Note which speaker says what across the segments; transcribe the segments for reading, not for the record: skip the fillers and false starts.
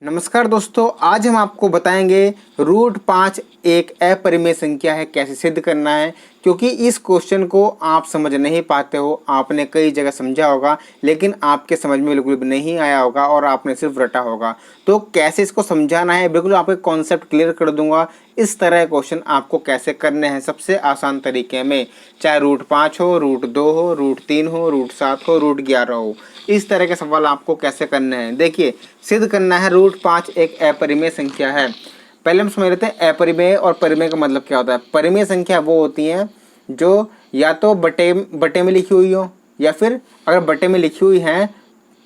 Speaker 1: नमस्कार दोस्तों, आज हम आपको बताएंगे रूट 5 एक अपरिमेय संख्या है, कैसे सिद्ध करना है। क्योंकि इस क्वेश्चन को आप समझ नहीं पाते हो, आपने कई जगह समझा होगा लेकिन आपके समझ में बिल्कुल भी नहीं आया होगा और आपने सिर्फ रटा होगा। तो कैसे इसको समझाना है, बिल्कुल आपके कॉन्सेप्ट क्लियर कर दूंगा। इस तरह क्वेश्चन आपको कैसे करने हैं सबसे आसान तरीके में, चाहे रूट 5 हो, रूट 2 हो, रूट 3 हो, रूट 7 हो, रूट 11 हो। इस तरह के सवाल आपको कैसे करने हैं। देखिए, सिद्ध करना है रूट 5 एक अपरिमेय संख्या है। पहले हम समझ लेते हैं अपरिमेय और परिमेय का मतलब क्या होता है। परिमेय संख्या वो होती हैं जो या तो बटे बटे में लिखी हुई हो, या फिर अगर बटे में लिखी हुई हैं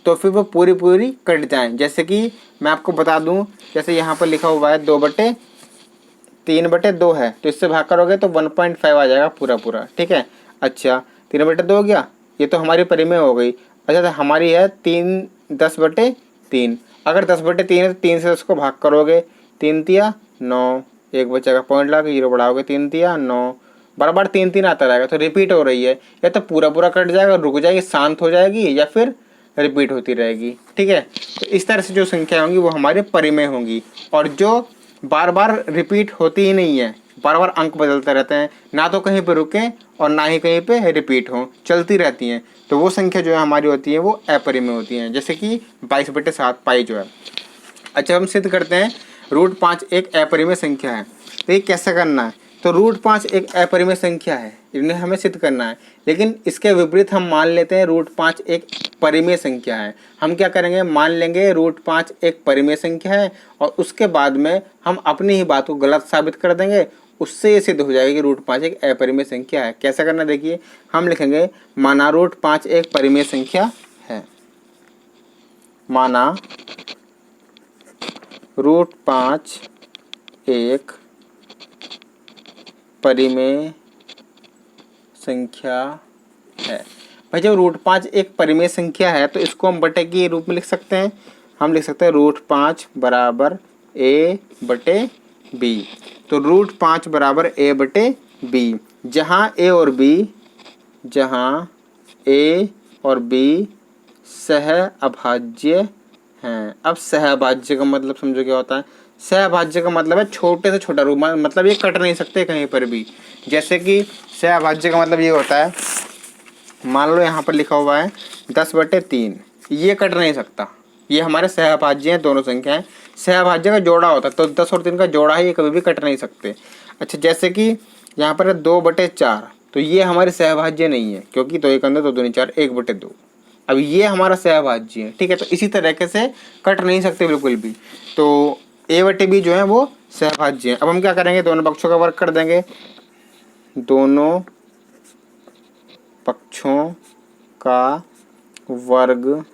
Speaker 1: तो फिर वो पूरी पूरी कट जाएं। जैसे कि मैं आपको बता दूं, जैसे यहाँ पर लिखा हुआ है 2/3/2 है, तो इससे भाग करोगे तो 1.5 आ जाएगा पूरा पूरा। ठीक है, अच्छा 3/2 हो गया, ये तो हमारी परिमेय हो गई। अच्छा, तो हमारी है 10/3। अगर 10/3 है तो 3 से उसको भाग करोगे, 3 तिया 9, एक बचेगा पॉइंट लगा के 0 बढ़ाओगे, 3 तिया 9, बार बार 3 आता रहेगा तो रिपीट हो रही है। या तो पूरा पूरा कट जाएगा, रुक जाएगी, शांत हो जाएगी, या फिर रिपीट होती रहेगी। ठीक है, तो इस तरह से जो संख्या होंगी वो हमारे परिमेय होंगी। और जो बार बार रिपीट होती ही नहीं है, बार बार अंक बदलते रहते हैं, ना तो कहीं पे रुके और ना ही कहीं पे रिपीट हो, चलती रहती हैं, तो वो संख्या जो है हमारी होती है वो अपरिमेय होती हैं। जैसे कि 22/7 पाई जो है। अच्छा, हम सिद्ध करते हैं रूट 5 एक अपरिमेय संख्या है। तो ये कैसे करना है, तो रूट 5 एक अपरिमेय संख्या है, इन्हें हमें सिद्ध करना है। लेकिन इसके विपरीत हम मान लेते हैं रूट 5 एक परिमेय संख्या है। हम क्या करेंगे, मान लेंगे रूट 5 एक परिमेय संख्या है और उसके बाद में हम अपनी ही बात को गलत साबित कर देंगे। उससे ये सिद्ध हो जाएगा कि रूट 5 एक अपरिमेय संख्या है। कैसा करना, देखिए हम लिखेंगे माना रूट 5 एक परिमेय संख्या है। माना रूट 5 एक परिमेय संख्या है। भाई, जब रूट 5 एक परिमेय संख्या है तो इसको हम बटे के रूप में लिख सकते हैं। हम लिख सकते हैं रूट 5 बराबर a/b। तो रूट 5 बराबर a/b, जहाँ a और b सह अभाज्य हैं। अब सहअभाज्य का मतलब समझो क्या होता है। सहअभाज्य का मतलब है छोटे से छोटा रूप, मतलब ये कट नहीं सकते कहीं पर भी। जैसे कि सहअभाज्य का मतलब ये होता है, मान लो यहाँ पर लिखा हुआ है 10/3, ये कट नहीं सकता, ये हमारे सहअभाज्य हैं दोनों संख्याएं। सहअभाज्य का जोड़ा होता है तो 10 और 3 का जोड़ा है, ये कभी भी कट नहीं सकते। अच्छा, जैसे कि यहाँ पर है 2/4, तो ये हमारे सहअभाज्य नहीं है, क्योंकि 2 1 2 2 4 1/2। अब ये हमारा सहअभाज्य है। ठीक है, तो इसी तरीके से कट नहीं सकते बिल्कुल भी। तो a/b जो है वो सहअभाज्य है। अब हम क्या करेंगे, दोनों पक्षों का वर्ग कर देंगे। दोनों पक्षों का वर्ग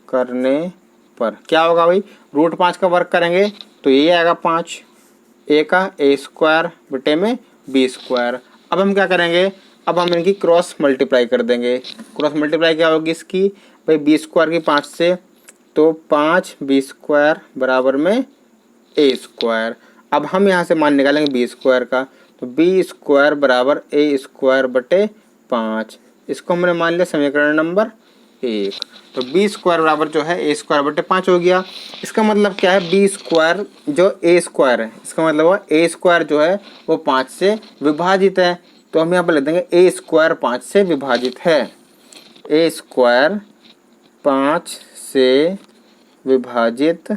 Speaker 1: करने पर क्या होगा भाई, रूट 5 का वर्ग करेंगे तो ये आएगा 5, a का a² बटे में b²। अब हम क्या करेंगे, अब हम इनकी क्रॉस मल्टीप्लाई कर देंगे। क्रॉस मल्टीप्लाई क्या होगी इसकी, भाई b² की 5 से, तो 5b² बराबर में a²। अब हम यहाँ से मान निकालेंगे b² का, तो b² बराबर a² बटे 5। इसको हमने मान लिया समीकरण नंबर 1। तो b² बराबर जो है a² बटे 5 हो गया। इसका मतलब क्या है, b² जो a² है, इसका मतलब हुआ a² जो है वो 5 से विभाजित है। तो हम यहाँ पर लिख देंगे a² 5 से विभाजित है। a² 5 से विभाजित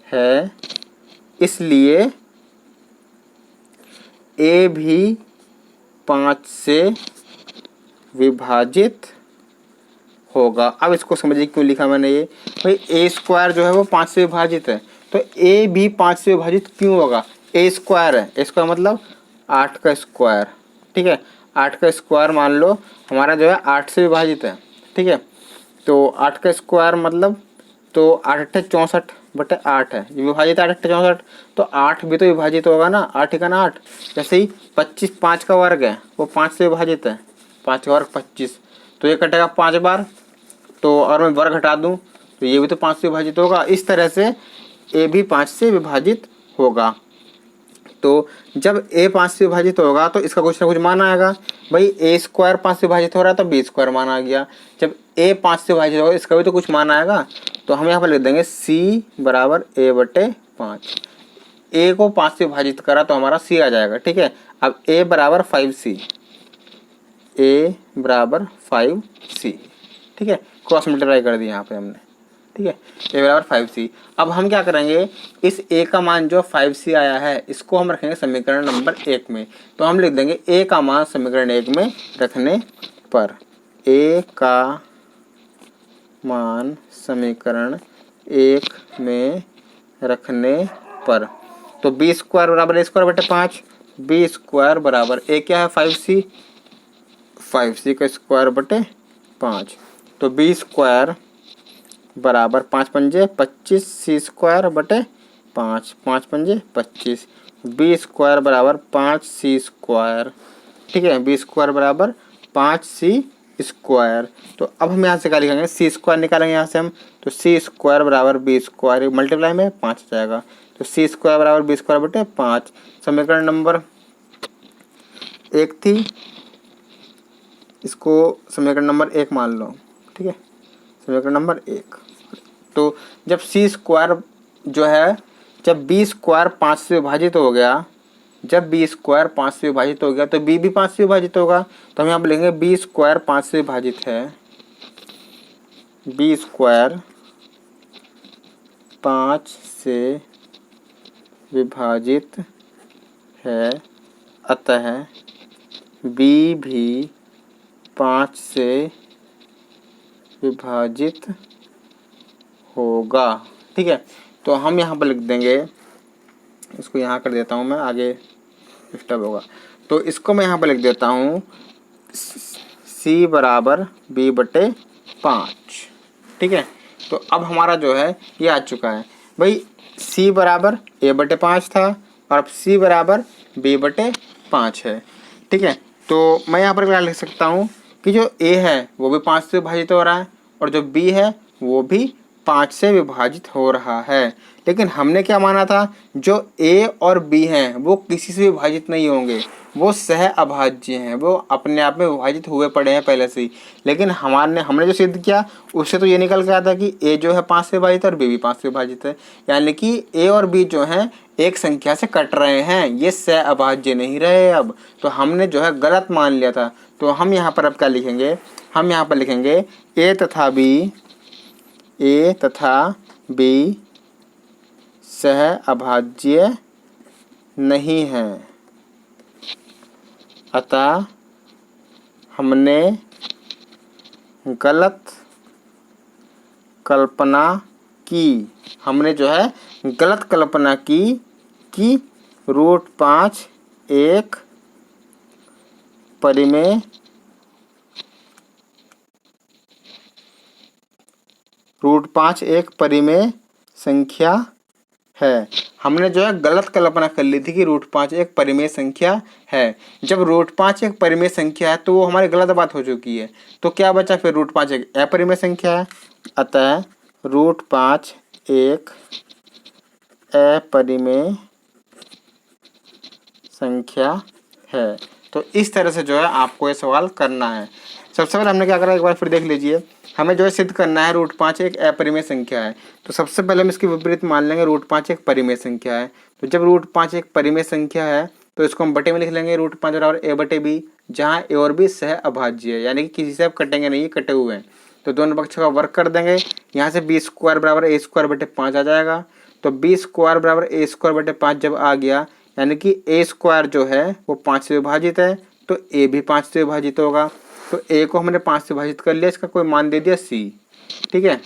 Speaker 1: है, इसलिए a भी 5 से विभाजित होगा। अब इसको समझिए क्यों लिखा मैंने ये, भाई a² जो है वो 5 से विभाजित है, तो a भी 5 से विभाजित क्यों होगा, a² है, a² मतलब 8 का स्क्वायर। ठीक है, 8 का स्क्वायर मान लो हमारा जो है 8 से विभाजित है। ठीक है, तो 8 का स्क्वायर मतलब, तो 8 64 बटे 8 है, ये विभाजित 8 64, तो 8 भी तो विभाजित होगा ना, 8 का ना 8। जैसे ही 25 5 का वर्ग है वो 5 से विभाजित है, 5 का वर्ग 25, तो ये कटेगा 5 बार। तो और मैं वर्ग हटा दूं तो ये भी तो 5 से विभाजित होगा। इस तरह से ए भी 5 से विभाजित होगा। तो जब a 5 से विभाजित होगा तो इसका कुछ ना कुछ मान आएगा। भाई a स्क्वायर 5 से विभाजित हो रहा है तो b स्क्वायर मान आ गया। जब a 5 से विभाजित होगा इसका भी तो कुछ मान आएगा। तो हम यहाँ पर लिख देंगे c बराबर a/5। a को 5 से विभाजित करा तो हमारा c आ जाएगा। ठीक है, अब a बराबर 5c, a बराबर 5c। ठीक है, क्रॉस मल्टीप्लाई कर दिया यहाँ पे हमने। ठीक है, a बराबर 5c। अब हम क्या करेंगे, इस a का मान जो 5c आया है इसको हम रखेंगे समीकरण नंबर 1 में। तो हम लिख देंगे a का मान समीकरण 1 में रखने पर, a का मान समीकरण 1 में रखने पर, तो b स्क्वायर बराबर a स्क्वायर बटे 5, b स्क्वायर बराबर a क्या है 5c, 5c का स्क्वायर बटे 5। तो b स्क्वायर बराबर 5 पंजे 25, c स्क्वायर बटे 5, 5 पंजे 25, b स्क्वायर बराबर 5c स्क्वायर। ठीक है, b स्क्वायर बराबर 5c स्क्वायर। तो अब हम यहाँ से क्या लिखेंगे, c स्क्वायर निकालेंगे यहाँ से हम, तो c स्क्वायर बराबर b स्क्वायर, मल्टीप्लाई में 5 आ जाएगा। तो c स्क्वायर बराबर b स्क्वायर बटे 5 समीकरण नंबर 1 थी, इसको समीकरण नंबर 1 मान लो। ठीक है, समीकरण नंबर 1। तो जब c स्क्वायर जो है, जब b स्क्वायर 5 से विभाजित हो गया, जब b स्क्वायर 5 से विभाजित हो गया तो b भी 5 से विभाजित होगा। तो हम यहाँ पर लेंगे b स्क्वायर 5 से विभाजित है, b स्क्वायर 5 से विभाजित है, अतः b भी 5 से विभाजित होगा। ठीक है, तो हम यहाँ पर लिख देंगे, इसको यहाँ कर देता हूँ मैं, आगे डिस्टर्ब होगा। तो इसको मैं यहाँ पर लिख देता हूँ c बराबर b बटे 5। ठीक है, तो अब हमारा जो है ये आ चुका है। भाई c बराबर a बटे 5 था और अब c बराबर b बटे 5 है। ठीक है, तो मैं यहाँ पर क्या लिख सकता हूँ कि जो a है वो भी 5 से विभाजित हो रहा है और जो b है वो भी 5 से विभाजित हो रहा है। लेकिन हमने क्या माना था, जो a और b हैं वो किसी से विभाजित नहीं होंगे, वो सह अभाज्य हैं, वो अपने आप में विभाजित हुए पड़े हैं पहले से ही। लेकिन हमने जो सिद्ध किया उससे तो ये निकल के आया था कि a जो है 5 से विभाजित है और b भी 5 से विभाजित है, यानी कि a और b जो हैं एक संख्या से कट रहे हैं, ये सह अभाज्य नहीं रहे। अब तो हमने जो है गलत मान लिया था। तो हम यहाँ पर अब क्या लिखेंगे, हम यहाँ पर लिखेंगे a तथा b सह अभाज्य नहीं है, अतः हमने गलत कल्पना की, हमने जो है गलत कल्पना की कि √5 एक परिमेय √5 एक परिमेय संख्या है। हमने जो है गलत कल्पना कर ली थी कि √5 एक परिमेय संख्या है। जब √5 एक परिमेय संख्या है तो वो हमारी गलत बात हो चुकी है। तो क्या बचा फिर, √5 एक अपरिमेय संख्या है, अतः √5 एक अपरिमेय संख्या है। तो इस तरह से जो है आपको ये सवाल करना है। सबसे पहले हमने क्या करा, एक बार फिर देख लीजिए। हमें जो है सिद्ध करना है √5 एक अपरिमेय संख्या है। तो सबसे पहले हम इसकी विपरीत मान लेंगे, √5 एक परिमेय संख्या है। तो जब √5 एक परिमेय संख्या है तो इसको हम बटे में लिख लेंगे, √5 बराबर a बटे b, जहाँ a और b सह अभाज्य है, यानी कि किसी से आप कटेंगे नहीं, कटे हुए हैं। तो दोनों पक्षों का वर्क कर देंगे, यहाँ से b स्क्वायर बराबर a स्क्वायर बटे 5 आ जाएगा। तो b स्क्वायर बराबर a स्क्वायर बटे 5 जब आ गया, यानी कि a स्क्वायर जो है वो 5 से विभाजित है, तो a भी 5 से विभाजित होगा। तो a को हमने 5 से विभाजित कर लिया, इसका कोई मान दे दिया c। ठीक है,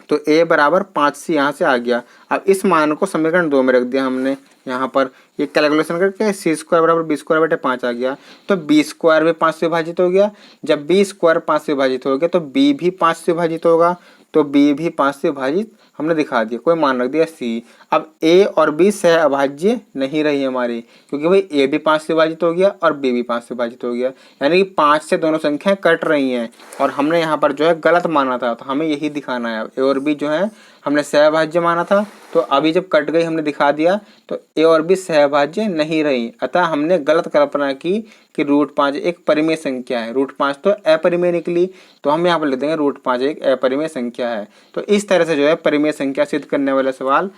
Speaker 1: तो a बराबर 5c यहाँ से आ गया। अब इस मान को समीकरण 2 में रख दिया हमने, यहाँ पर ये कैलकुलेशन करके c स्क्वायर बराबर b स्क्वायर बटे 5 आ गया। तो b स्क्वायर भी 5 से विभाजित हो गया। जब b स्क्वायर 5 से विभाजित हो गया तो b भी 5 से विभाजित होगा। तो b भी 5 से विभाजित हमने दिखा दिया, कोई मान रख दिया c। अब a और b सह अभाज्य नहीं रही हमारी, क्योंकि भाई a भी 5 से विभाजित हो गया और b भी 5 से विभाजित हो गया, यानी कि 5 से दोनों संख्याएं कट रही हैं। और हमने यहाँ पर जो है गलत माना था, तो हमें यही दिखाना है। a और b जो है हमने सह अभाज्य माना था, तो अभी जब कट गई हमने दिखा दिया तो ए और बी सहभाज्य नहीं रही, अतः हमने गलत कल्पना की कि √5 एक परिमेय संख्या है। √5 तो अपरिमेय निकली, तो हम यहाँ पर लिख देंगे √5 एक अपरिमेय संख्या है। तो इस तरह से जो है परिमेय संख्या सिद्ध करने वाले सवाल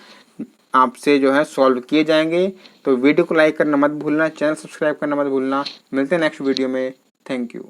Speaker 1: आपसे जो है सॉल्व किए जाएंगे। तो वीडियो को लाइक करना मत भूलना, चैनल सब्सक्राइब करना मत भूलना। मिलते हैं नेक्स्ट वीडियो में। Thank you.